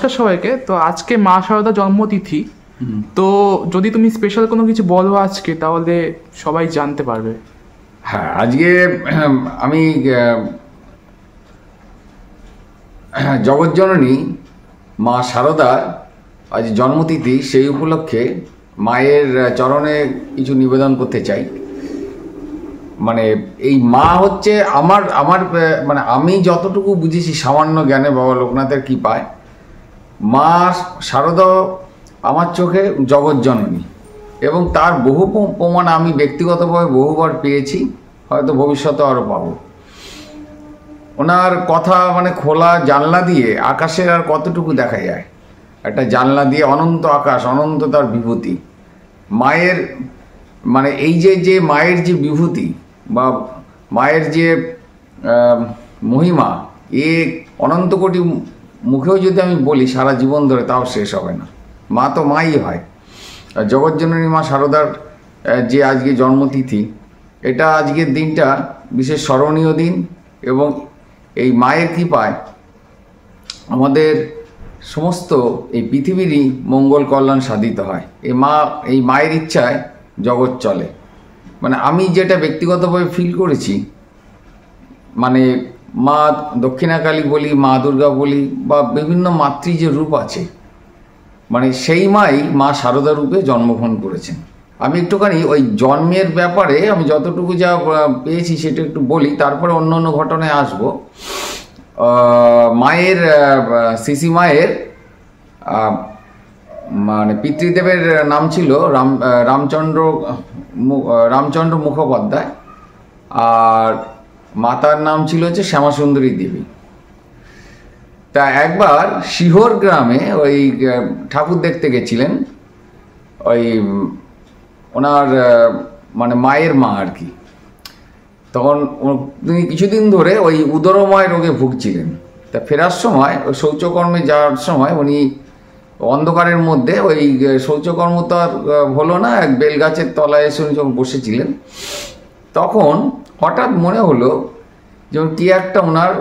নমস্কার সবাইকে। তো আজকে মা শারদা জন্মতিথি, তো যদি তুমি স্পেশাল কোনো কিছু বলো আজকে, তাহলে সবাই জানতে পারবে। হ্যাঁ, আজকে আমি জগৎজননী মা শারদার আজ জন্মতিথি, সেই উপলক্ষে মায়ের চরণে কিছু নিবেদন করতে চাই। মানে এই মা হচ্ছে আমার আমার মানে আমি যতটুকু বুঝেছি সামান্য জ্ঞানে বাবা লোকনাথের কৃপায়, মা শারদা আমার চোখে জগৎজননী, এবং তার বহু প্রমাণ আমি ব্যক্তিগতভাবে বহুবার পেয়েছি, হয়তো ভবিষ্যতে আরও পাবো। ওনার কথা মানে খোলা জানলা দিয়ে আকাশের আর কতটুকু দেখা যায়, একটা জানলা দিয়ে অনন্ত আকাশ, অনন্ত তার বিভূতি। মায়ের মানে এই যে মায়ের যে বিভূতি বা মায়ের যে মহিমা, এ অনন্ত কোটি মুখেও যদি আমি বলি সারা জীবন ধরে তাও শেষ হবে না। মা তো মাই হয়। জগৎজননী মা শারদার যে আজকে জন্মতিথি, এটা আজকের দিনটা বিশেষ স্মরণীয় দিন, এবং এই মায়ের কৃপায় আমাদের সমস্ত এই পৃথিবীরই মঙ্গল কল্যাণ সাধিত হয়। এই মায়ের ইচ্ছায় জগৎ চলে। মানে আমি যেটা ব্যক্তিগতভাবে ফিল করেছি, মানে মা দক্ষিণাকালী বলি, মা দুর্গা বলি, বা বিভিন্ন মাতৃ যে রূপ আছে, মানে সেই মাই মা শারদা রূপে জন্মগ্রহণ করেছেন। আমি একটুখানি ওই জন্মের ব্যাপারে আমি যতটুকু যা পেয়েছি সেটা একটু বলি, তারপরে অন্য অন্য ঘটনায় আসব। মায়ের সিসি মায়ের মানে পিতৃদেবের নাম ছিল রামচন্দ্র মুখোপাধ্যায়, আর মাতার নাম ছিল হচ্ছে শ্যামাসুন্দরী দেবী। তা একবার শিহর গ্রামে ওই ঠাকুর দেখতে গেছিলেন ওই ওনার মানে মায়ের মা আর কি। তখন তিনি কিছুদিন ধরে ওই উদরময় রোগে ভুগছিলেন। তা ফেরার সময় ওই শৌচকর্মে যাওয়ার সময় উনি অন্ধকারের মধ্যে ওই শৌচকর্ম তো আর হলো না, এক বেলগাছের তলায় এসে উনি যখন বসেছিলেন, তখন হঠাৎ মনে হলো যেমন কি একটা ওনার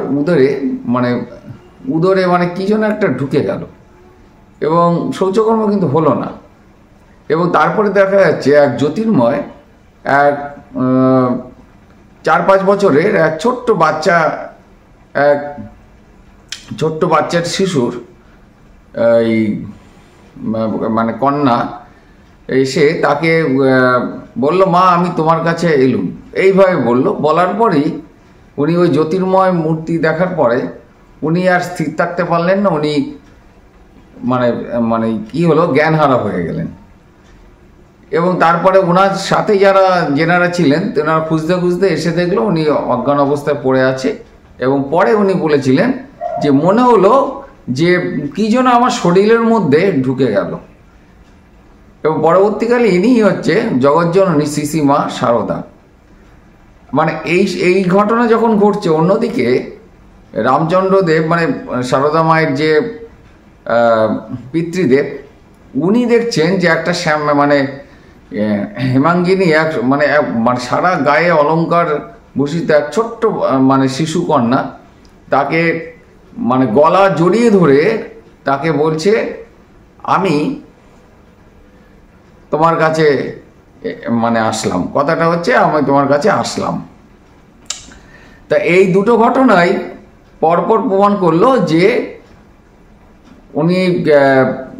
উদরে মানে কি যেন একটা ঢুকে গেল, এবং শৌচকর্ম কিন্তু হলো না। এবং তারপরে দেখা যাচ্ছে এক জ্যোতির্ময়, এক 4-5 বছরের এক ছোট্ট বাচ্চার শিশুর এই মানে কন্যা এসে তাকে বলল, মা আমি তোমার কাছে এলুম, এইভাবে বলার পরেই উনি ওই জ্যোতির্ময় মূর্তি দেখার পরে উনি আর স্থির থাকতে পারলেন না। উনি মানে কি হলো, জ্ঞানহারা হয়ে গেলেন। এবং তারপরে ওনার সাথে যেনারা ছিলেন তেনারা খুঁজতে খুঁজতে এসে দেখলো উনি অজ্ঞান অবস্থায় পড়ে আছে। এবং পরে উনি বলেছিলেন যে মনে হলো যে কি যেন আমার শরীরের মধ্যে ঢুকে গেল। এবং পরবর্তীকালে ইনিই হচ্ছে জগৎজননী শ্রী মা শারদা। মানে এই ঘটনা যখন ঘটছে, অন্যদিকে রামচন্দ্রদেব মানে শারদা মায়ের যে পিতৃদেব, উনি দেখছেন যে একটা মানে হেমাঙ্গিনী মানে সারা গায়ে অলঙ্কার ভূষিত এক ছোট্ট মানে শিশু কন্যা, তাকে মানে গলা জড়িয়ে ধরে তাকে বলছে, আমি তোমার কাছে মানে আসলাম। কথাটা হচ্ছে আমি তোমার কাছে আসলাম। তা এই দুটো ঘটনাই পরপর প্রমাণ করলো যে উনি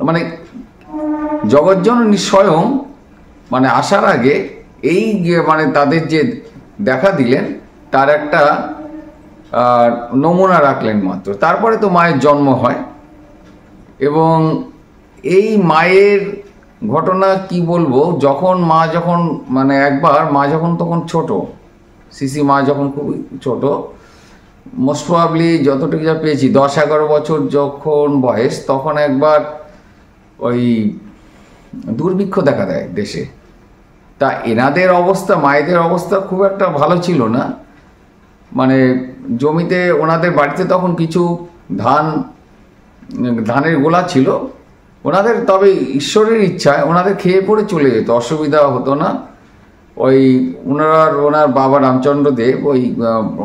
মানে জগৎজননী স্বয়ং মানে আসার আগে এই মানে তাদের যে দেখা দিলেন তার একটা নমুনা রাখলেন মাত্র। তারপরে তো মায়ের জন্ম হয়। এবং এই মায়ের ঘটনা কি বলবো, যখন মানে একবার মা যখন তখন ছোট, সিসি মা যখন খুবই ছোট, মোস্ট প্রবাবলি যতটুকু যা পেয়েছি 10-11 বছর যখন বয়স, তখন একবার ওই দুর্ভিক্ষ দেখা দেয় দেশে। তা এনাদের অবস্থা, মায়েদের অবস্থা খুব একটা ভালো ছিল না। মানে জমিতে ওনাদের বাড়িতে তখন কিছু ধানের গোলা ছিল ওনাদের, তবে ঈশ্বরের ইচ্ছায় ওনাদের খেয়ে পড়ে চলে যেত, অসুবিধা হতো না। ওনার বাবা রামচন্দ্র দেব ওই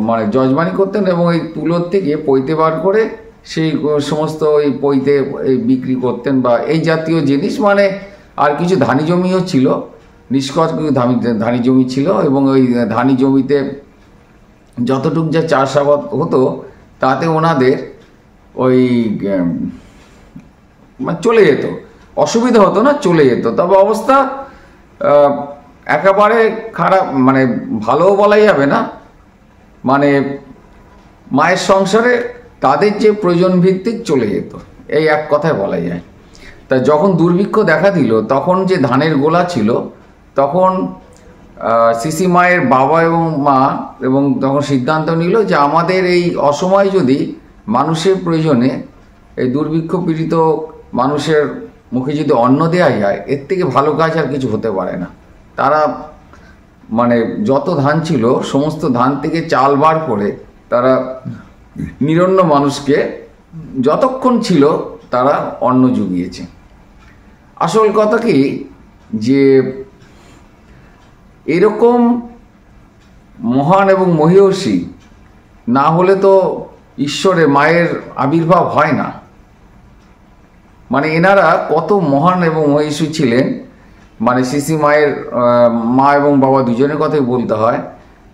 মানে যজমানি করতেন, এবং ওই তুলোর থেকে পৈতে বার করে সেই সমস্ত ওই পইতে এই বিক্রি করতেন বা এই জাতীয় জিনিস, মানে আর কিছু ধানি জমিও ছিল, নিষ্কট কিছু ধানি জমি ছিল, এবং ওই ধানি জমিতে যতটুক যা চাষাবাদ হতো তাতে ওনাদের ওই মানে চলে যেত, অসুবিধা হতো না, চলে যেত। তবে অবস্থা একেবারে খারাপ, মানে ভালোও বলা যাবে না, মানে মায়ের সংসারে তাদের যে প্রয়োজন ভিত্তিক চলে যেত, এই এক কথায় বলা যায়। তা যখন দুর্ভিক্ষ দেখা দিল, তখন যে ধানের গোলা ছিল, তখন সিসি মায়ের বাবা এবং মা এবং তখন সিদ্ধান্ত নিল যে আমাদের এই অসময়ে যদি মানুষের প্রয়োজনে এই দুর্ভিক্ষ পীড়িত মানুষের মুখে যদি অন্ন দেওয়া যায়, এর থেকে ভালো কাজ আর কিছু হতে পারে না। তারা মানে যত ধান ছিল সমস্ত ধান থেকে চাল বার করে তারা নিরন্ন মানুষকে যতক্ষণ ছিল তারা অন্ন জুগিয়েছে। আসল কথা কি যে এরকম মহান এবং মহীয়সী না হলে তো ঈশ্বরে মায়ের আবির্ভাব হয় না। মানে এনারা কত মহান এবং মহীয়সী ছিলেন, মানে সিসি মায়ের মা এবং বাবা দুজনের কথাই বলতে হয়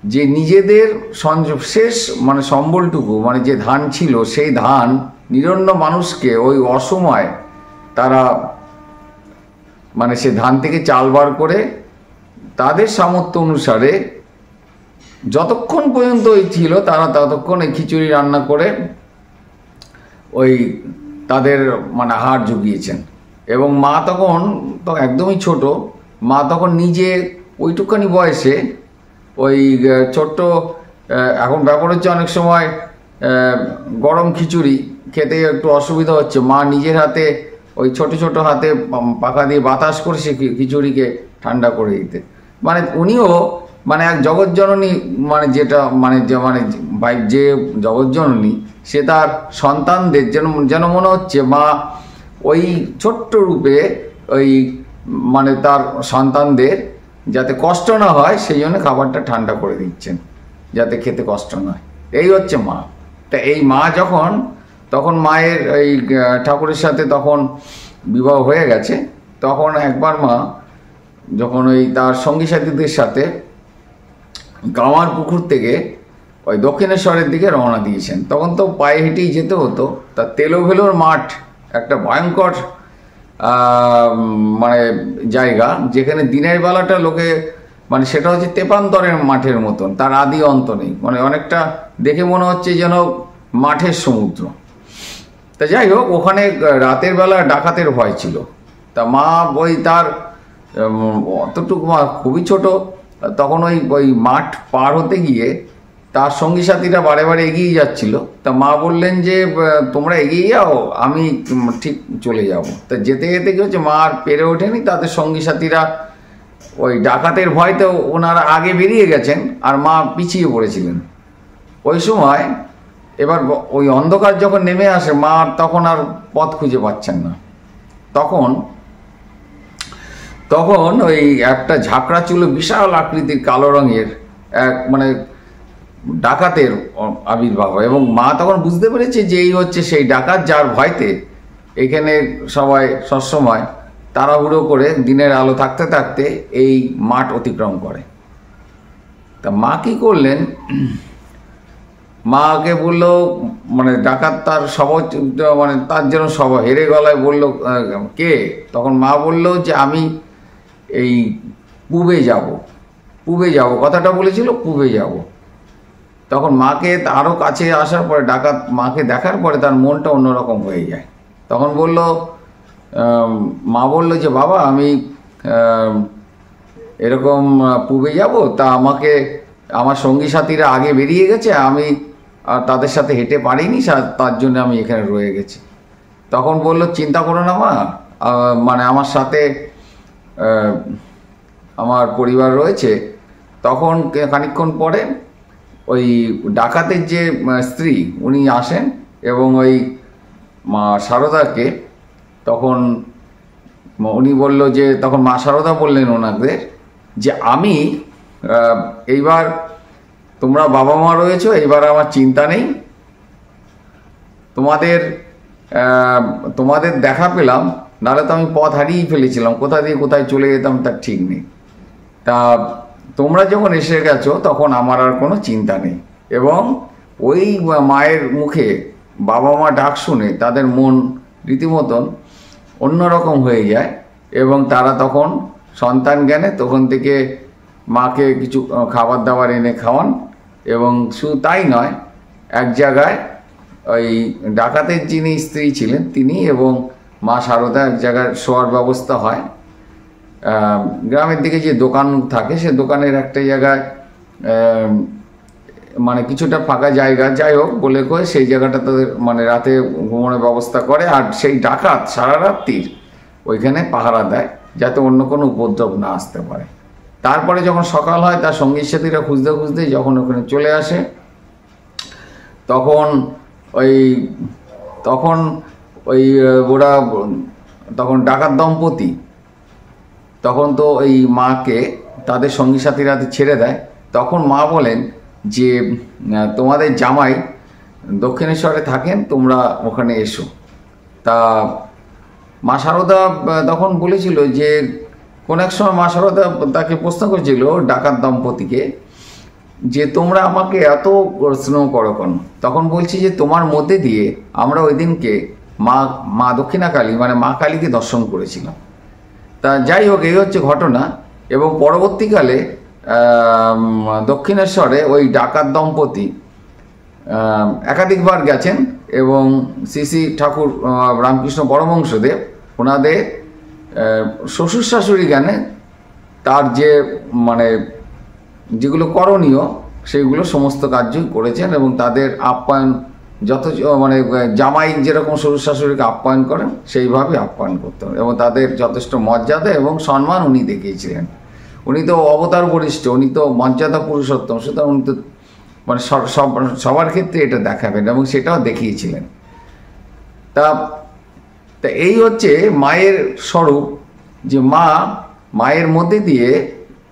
যে নিজেদের শেষ মানে সম্বলটুকু, মানে যে ধান ছিল সেই ধান নিরন্ন মানুষকে ওই অসময় তারা মানে সে ধান থেকে চাল বার করে তাদের সামর্থ্য অনুসারে যতক্ষণ পর্যন্ত ওই ছিল তারা ততক্ষণ এই খিচুড়ি রান্না করে ওই তাদের মানে আহার জুগিয়েছেন। এবং মা তখন তো একদমই ছোট, মা তখন নিজে ওইটুখানি বয়সে ওই ছোট্ট, এখন ব্যাপার হচ্ছে অনেক সময় গরম খিচুড়ি খেতে একটু অসুবিধা হচ্ছে, মা নিজের হাতে ওই ছোট ছোট হাতে পাখা দিয়ে বাতাস করে সে খিচুড়িকে ঠান্ডা করে দিতে। মানে উনিও মানে এক জগৎজননী, মানে যেটা মানে যে জগৎজননী সে তার সন্তানদের যেন মনে হচ্ছে মা ওই ছোট্ট রূপে ওই মানে তার সন্তানদের যাতে কষ্ট না হয় সেই জন্য খাবারটা ঠান্ডা করে দিচ্ছেন, যাতে খেতে কষ্ট না হয়। এই হচ্ছে মা। তা এই মা তখন মায়ের এই ঠাকুরের সাথে তখন বিবাহ হয়ে গেছে, তখন একবার মা যখন ওই তার সঙ্গী সাথীদের সাথে গাওয়ার পুকুর থেকে ওই দক্ষিণেশ্বরের দিকে রওনা দিয়েছেন, তখন তো পায়ে হেঁটেই যেতে হতো। তা তেলোভেলোর মাঠ একটা ভয়ঙ্কর মানে জায়গা, যেখানে দিনের বেলাটা লোকে মানে সেটা হচ্ছে তেপান্তরের মাঠের মতন, তার আদি অন্ত নেই, মানে অনেকটা দেখে মনে হচ্ছে যেন মাঠের সমুদ্র। তা যাই হোক, ওখানে রাতের বেলা ডাকাতের ভয় ছিল। তা মা ওই তার অতটুকু খুবই ছোট, তখন ওই মাঠ পার হতে গিয়ে তার সঙ্গী সাথীরা বারে বারে এগিয়ে যাচ্ছিল। তা মা বললেন যে তোমরা এগিয়ে যাও, আমি ঠিক চলে যাব। তা যেতে যেতে কি হচ্ছে, মা আর পেরে ওঠেনি, তাদের সঙ্গী সাথীরা ওই ডাকাতের ভয়তে ওনারা আগে বেরিয়ে গেছেন আর মা পিছিয়ে পড়েছিলেন। ওই সময় এবার ওই অন্ধকার যখন নেমে আসে, মা তখন আর পথ খুঁজে পাচ্ছেন না। তখন ওই একটা ঝাঁকড়া চুলো বিশাল আকৃতির কালো রঙের এক মানে ডাকাতের আবির্ভাব হয়, এবং মা তখন বুঝতে পেরেছে যে এই হচ্ছে সেই ডাকাত যার ভয়তে এখানে সবাই সবসময় তাড়াহুড়ো করে দিনের আলো থাকতে থাকতে এই মাঠ অতিক্রম করে। তা মা কি করলেন, মাকে বললো, মানে ডাকাত তার মানে তার যেন হেরে গলায় বলল কে? তখন মা বলল যে আমি এই পূবে যাব, কথাটা বলেছিল পূবে যাব। তখন মাকে আরও কাছে আসার পরে ডাকাত মাকে দেখার পরে তার মনটা অন্যরকম হয়ে যায়। তখন মা বলল যে বাবা আমি এরকম পূবে যাব, তা আমাকে আমার সঙ্গী সাথীরা আগে বেরিয়ে গেছে, আমি আর তাদের সাথে হেঁটে পারিনি, তার জন্য আমি এখানে রয়ে গেছি। তখন বলল চিন্তা করো না মা, মানে আমার সাথে আমার পরিবার রয়েছে। তখন খানিকক্ষণ পরে ওই ডাকাতের যে স্ত্রী উনি আসেন এবং ওই মা শারদাকে তখন উনি বলল যে, তখন মা শারদা বললেন ওনাদের যে আমি এইবার তোমরা বাবা মা রয়েছো, এইবার আমার চিন্তা নেই, তোমাদের তোমাদের দেখা পেলাম, নাহলে তো আমি পথ হারিয়েই ফেলেছিলাম, কোথা দিয়ে কোথায় চলে যেতাম তার ঠিক নেই। তা তোমরা যখন এসে গেছো তখন আমার আর কোনো চিন্তা নেই। এবং ওই মায়ের মুখে বাবা মা ডাক শুনে তাদের মন রীতিমতন অন্যরকম হয়ে যায়, এবং তারা তখন সন্তান জ্ঞানে তখন থেকে মাকে কিছু খাবার দাবার এনে খাওয়ান। এবং শুধু তাই নয়, এক জায়গায় ওই ডাকাতের যিনি স্ত্রী ছিলেন তিনি এবং মা শারদা এক জায়গায় শোয়ার ব্যবস্থা হয়। গ্রামের দিকে যে দোকান থাকে সে দোকানের একটা জায়গায় মানে কিছুটা ফাঁকা জায়গা, যাই হোক বলে কয়ে সেই জায়গাটা তাদের মানে রাতে ঘুমানোর ব্যবস্থা করে। আর সেই ডাকাত সারা রাত্রির ওইখানে পাহারা দেয় যাতে অন্য কোনো উপদ্রব না আসতে পারে। তারপরে যখন সকাল হয় তার সঙ্গী সাথীরা খুঁজতে খুঁজতে যখন ওখানে চলে আসে তখন ওরা তখন ডাকাত দম্পতি তখন তো ওই মাকে তাদের সঙ্গী সাথীরা ছেড়ে দেয়। তখন মা বলেন যে তোমাদের জামাই দক্ষিণেশ্বরে থাকেন, তোমরা ওখানে এসো। তা মা শারদা তখন বলেছিল যে কোন এক সময় মা শারদা তাকে প্রশ্ন করেছিল ডাকাত দম্পতিকে যে তোমরা আমাকে এত স্নেহ করো কেন? তখন বলছি যে তোমার মধ্যে দিয়ে আমরা ওই দিনকে মা দক্ষিণা কালী মানে মা কালীকে দর্শন করেছিলাম। তা যাই হোক, এই হচ্ছে ঘটনা। এবং পরবর্তীকালে দক্ষিণেশ্বরে ওই ডাকাত দম্পতি একাধিকবার গেছেন এবং শ্রী শ্রী ঠাকুর রামকৃষ্ণ পরমহংসদেব ওনাদের শ্বশুর শাশুড়ি জ্ঞানে তার যে মানে যেগুলো করণীয় সেইগুলো সমস্ত কার্যই করেছেন এবং তাদের আপ্যায়ন মানে জামাই যেরকম শ্বশুর শাশুড়িকে আপ্যায়ন করেন সেইভাবে আপ্যায়ন করতেন এবং তাদের যথেষ্ট মর্যাদা এবং সম্মান উনি দেখিয়েছিলেন। উনি তো অবতার বরিষ্ঠ, উনি তো মর্যাদা পুরুষোত্তম, সুতরাং উনি তো মানে সবার ক্ষেত্রে এটা দেখাবেন এবং সেটাও দেখিয়েছিলেন। তা এই হচ্ছে মায়ের স্বরূপ, যে মায়ের মধ্যে দিয়ে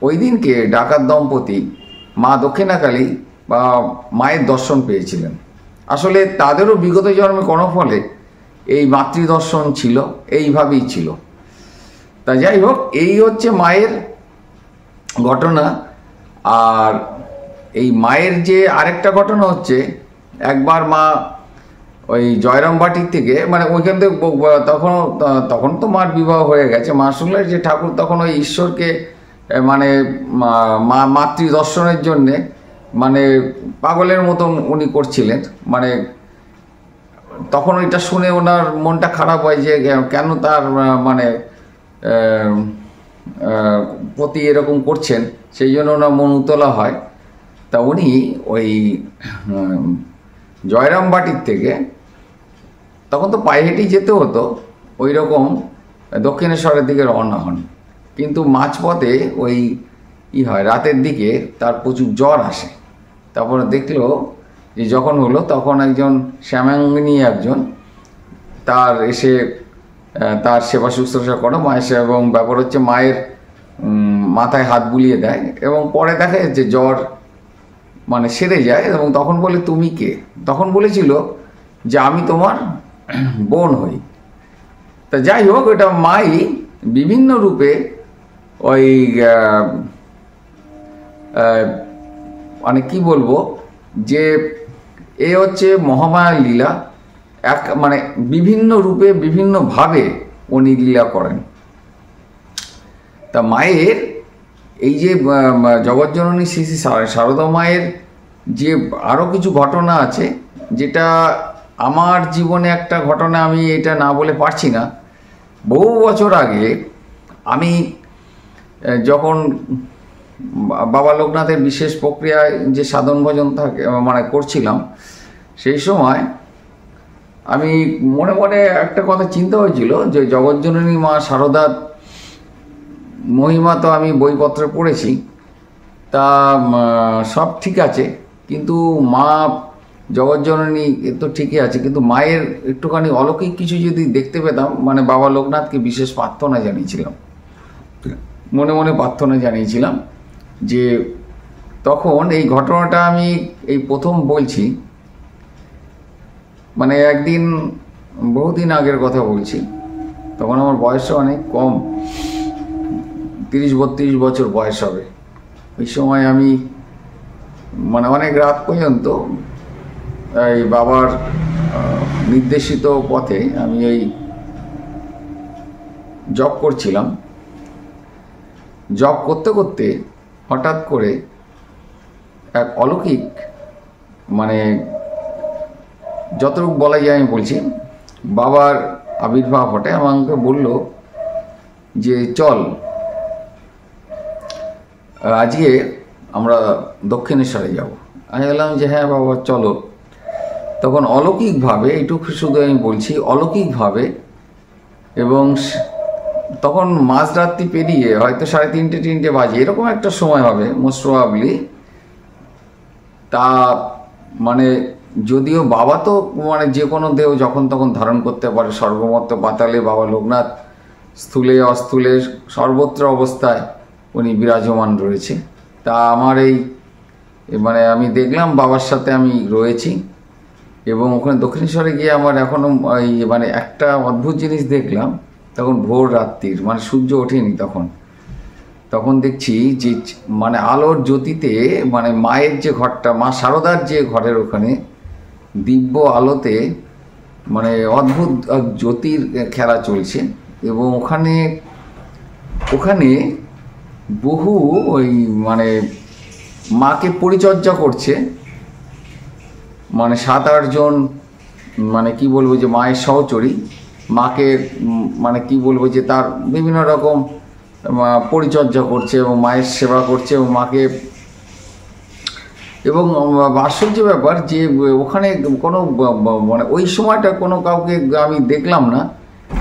ওই দিনকে ডাকাত দম্পতি মা দক্ষিণাকালী বা মায়ের দর্শন পেয়েছিলেন। আসলে তাদেরও বিগত জন্মে কর্মফলে এই মাতৃদর্শন ছিল, এইভাবেই ছিল। তা যাই হোক, এই হচ্ছে মায়ের ঘটনা। আর এই মায়ের যে আরেকটা ঘটনা হচ্ছে, একবার মা ওই জয়রামবাটির থেকে মানে ওইখান থেকে তখন তো মার বিবাহ হয়ে গেছে, মা শুনলেন যে ঠাকুর তখন ওই ঈশ্বরকে মানে মাতৃদর্শনের জন্যে মানে পাগলের মতন উনি করছিলেন। মানে তখন ওইটা শুনে ওনার মনটা খারাপ হয় যে কেন তার মানে প্রতি এরকম করছেন, সেই জন্য ওনার মন উতলা হয়। তা উনি ওই জয়রামবাটির থেকে তখন তো পায়ে হেঁটেই যেতে হতো, ওই রকম দক্ষিণেশ্বরের দিকে রওনা হন। কিন্তু মাঝপথে ওই হয় রাতের দিকে তার প্রচুর জ্বর আসে। তারপরে দেখলো যে যখন হলো তখন একজন শ্যামাঙ্গিনী একজন তার এসে তার সেবা শুশ্রূষা করে মায়ের, এবং ব্যাপার হচ্ছে মায়ের মাথায় হাত বুলিয়ে দেয় এবং পরে দেখা যাচ্ছে জ্বর মানে সেরে যায়। এবং তখন বলে তুমি কে? তখন বলেছিল যে আমি তোমার বোন হই। তা যাই হোক, এটা মাই বিভিন্ন রূপে ওই মানে কি বলবো যে এ হচ্ছে মহামায়ার লীলা, এক মানে বিভিন্ন রূপে বিভিন্নভাবে উনি লীলা করেন। তা মায়ের এই যে জগজ্জননী শ্রী শ্রী শারদা মায়ের যে আরও কিছু ঘটনা আছে, যেটা আমার জীবনে একটা ঘটনা, আমি এটা না বলে পারছি না। বহু বছর আগে আমি যখন বাবা লোকনাথের বিশেষ প্রক্রিয়ায় যে সাধন ভজন থাকে মানে করছিলাম, সেই সময় আমি মনে মনে একটা কথা চিন্তা হয়েছিল যে জগজ্জননী মা শারদার মহিমা তো আমি বইপত্রে পড়েছি, তা সব ঠিক আছে, কিন্তু মা জগজ্জননী তো ঠিকই আছে, কিন্তু মায়ের একটুখানি অলৌকিক কিছু যদি দেখতে পেতাম, মানে বাবা লোকনাথকে বিশেষ প্রার্থনা জানিয়েছিলাম, মনে মনে প্রার্থনা জানিয়েছিলাম যে তখন এই ঘটনাটা আমি এই প্রথম বলছি মানে একদিন বহুদিন আগের কথা বলছি, তখন আমার বয়সটা অনেক কম, 30-32 বছর বয়স হবে। ওই সময় আমি মানে অনেক রাত পর্যন্ত এই বাবার নির্দেশিত পথে আমি এই জব করছিলাম। জব করতে করতে হঠাৎ করে এক অলৌকিক, মানে যতটুকু বলা যায় আমি বলছি, বাবার আবির্ভাব ঘটে। আমাকে বলল যে চল আজকে আমরা দক্ষিণেশ্বরে যাব। আমি বললাম যে হ্যাঁ বাবা চলো। তখন অলৌকিকভাবে, এইটুকু শুধু আমি বলছি, অলৌকিকভাবে, এবং তখন মাঝরাত্রি পেরিয়ে হয়তো 3:30-4 বাজে এরকম একটা সময় হবে মোস্ট প্রবাবলি। তা মানে যদিও বাবা তো মানে যে কোনো দেহ যখন তখন ধারণ করতে পারে, সর্বমত্ত পাতালে বাবা লোকনাথ স্থূলে অস্থূলে সর্বত্র অবস্থায় উনি বিরাজমান রয়েছে। তা আমার এই মানে আমি দেখলাম বাবার সাথে আমি রয়েছি, এবং ওখানে দক্ষিণেশ্বরে গিয়ে আমার এখনও এই মানে একটা অদ্ভুত জিনিস দেখলাম। তখন ভোর রাত্রির, মানে সূর্য ওঠেনি তখন দেখছি যে মানে আলোর জ্যোতিতে, মানে মায়ের যে ঘরটা, মা শারদার যে ঘরের ওখানে দিব্য আলোতে মানে অদ্ভুত জ্যোতির খেলা চলছে, এবং ওখানে বহু ওই মানে মাকে পরিচর্যা করছে, মানে 7-8 জন, মানে কি বলবো যে মায়ের সহচরী, মাকে মানে কি বলবো যে তার বিভিন্ন রকম পরিচর্যা করছে এবং মায়ের সেবা করছে এবং মাকে। এবং আশ্চর্য ব্যাপার যে ওখানে কোনো মানে ওই সময়টা কোনো কাউকে আমি দেখলাম না,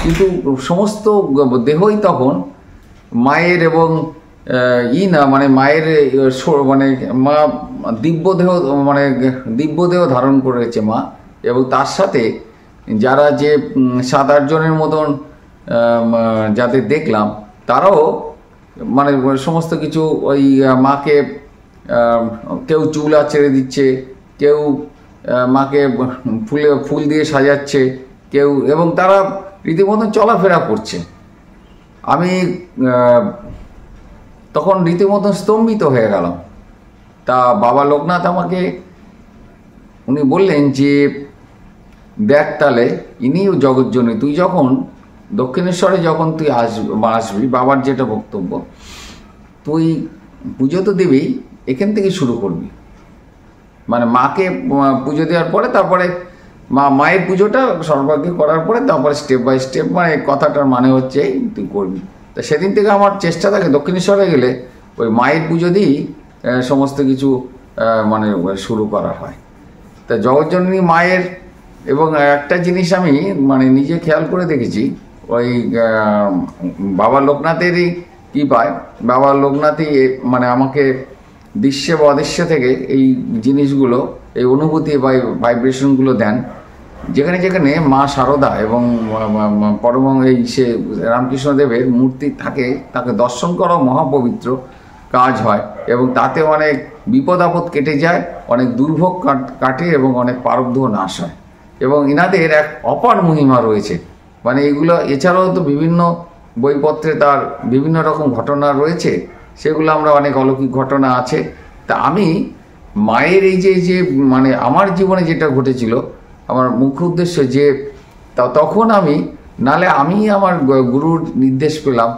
কিন্তু সমস্ত দেহই তখন মায়ের, এবং না মানে মায়ের মানে মা দিব্যদেহ, মানে দিব্যদেহ ধারণ করেছে মা। এবং তার সাথে যারা যে 7-8 জনের মতন যাদের দেখলাম, তারাও মানে সমস্ত কিছু ওই মাকে, কেউ চুল ছেড়ে দিচ্ছে, কেউ মাকে ফুল দিয়ে সাজাচ্ছে, কেউ, এবং তারা রীতিমতন চলাফেরা করছে। আমি তখন রীতিমতন স্তম্ভিত হয়ে গেলাম। তা বাবা লোকনাথ আমাকে উনি বললেন যে দেখ তাহলে ইনিও জগৎজননী, তুই যখন দক্ষিণেশ্বরে যখন তুই আসবি, বাবার যেটা বক্তব্য, তুই পুজো তো দিবি, এখান থেকে শুরু করবি, মানে মাকে পুজো দেওয়ার পরে তারপরে মায়ের পুজোটা সর্বাগ্রে করার পরে তারপরে স্টেপ বাই স্টেপ, মানে কথাটার মানে হচ্ছে তুই করবি। তা সেদিন থেকে আমার চেষ্টা থাকে দক্ষিণেশ্বরে গেলে ওই মায়ের পুজো দিয়েই সমস্ত কিছু মানে শুরু করা হয়। তা জগৎজননী মায়ের, এবং একটা জিনিস আমি মানে নিজে খেয়াল করে দেখেছি, ওই বাবা লোকনাথেরই কৃপায়, বাবা লোকনাথই মানে আমাকে দৃশ্যে বা অদৃশ্য থেকে এই জিনিসগুলো, এই অনুভূতি বা ভাইব্রেশনগুলো দেন। যেখানে যেখানে মা শারদা এবং পরম এই সে রামকৃষ্ণদেবের মূর্তি থাকে, তাকে দর্শন করাও মহাপবিত্র কাজ হয়, এবং তাতে অনেক বিপদ আপদ কেটে যায়, অনেক দুর্ভোগ কাটে, এবং অনেক প্রারব্ধ নাশ হয়। এবং ইনাদের এক অপার মহিমা রয়েছে, মানে এগুলো এছাড়াও তো বিভিন্ন বইপত্রে তার বিভিন্ন রকম ঘটনা রয়েছে, সেগুলো আমরা অনেক অলৌকিক ঘটনা আছে। তা আমি মায়ের এই যে মানে আমার জীবনে যেটা ঘটেছিল, আমার মুখ্য উদ্দেশ্য যে তখন আমি আমার গুরুর নির্দেশ পেলাম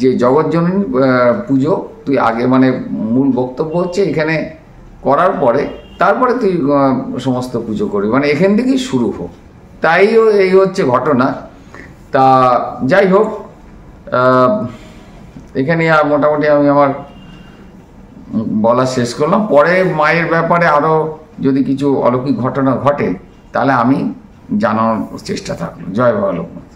যে জগৎজননী পুজো তুই আগে, মানে মূল বক্তব্য হচ্ছে এখানে করার পরে তারপরে তুই সমস্ত পুজো করবি, মানে এখান থেকেই শুরু হোক। তাই এই হচ্ছে ঘটনা। তা যাই হোক, এখানে মোটামুটি আমি আমার বলা শেষ করলাম। পরে মায়ের ব্যাপারে আরও যদি কিছু অলৌকিক ঘটনা ঘটে তাহলে আমি জানানোর চেষ্টা থাকলো। জয় বাবা লোকনাথ।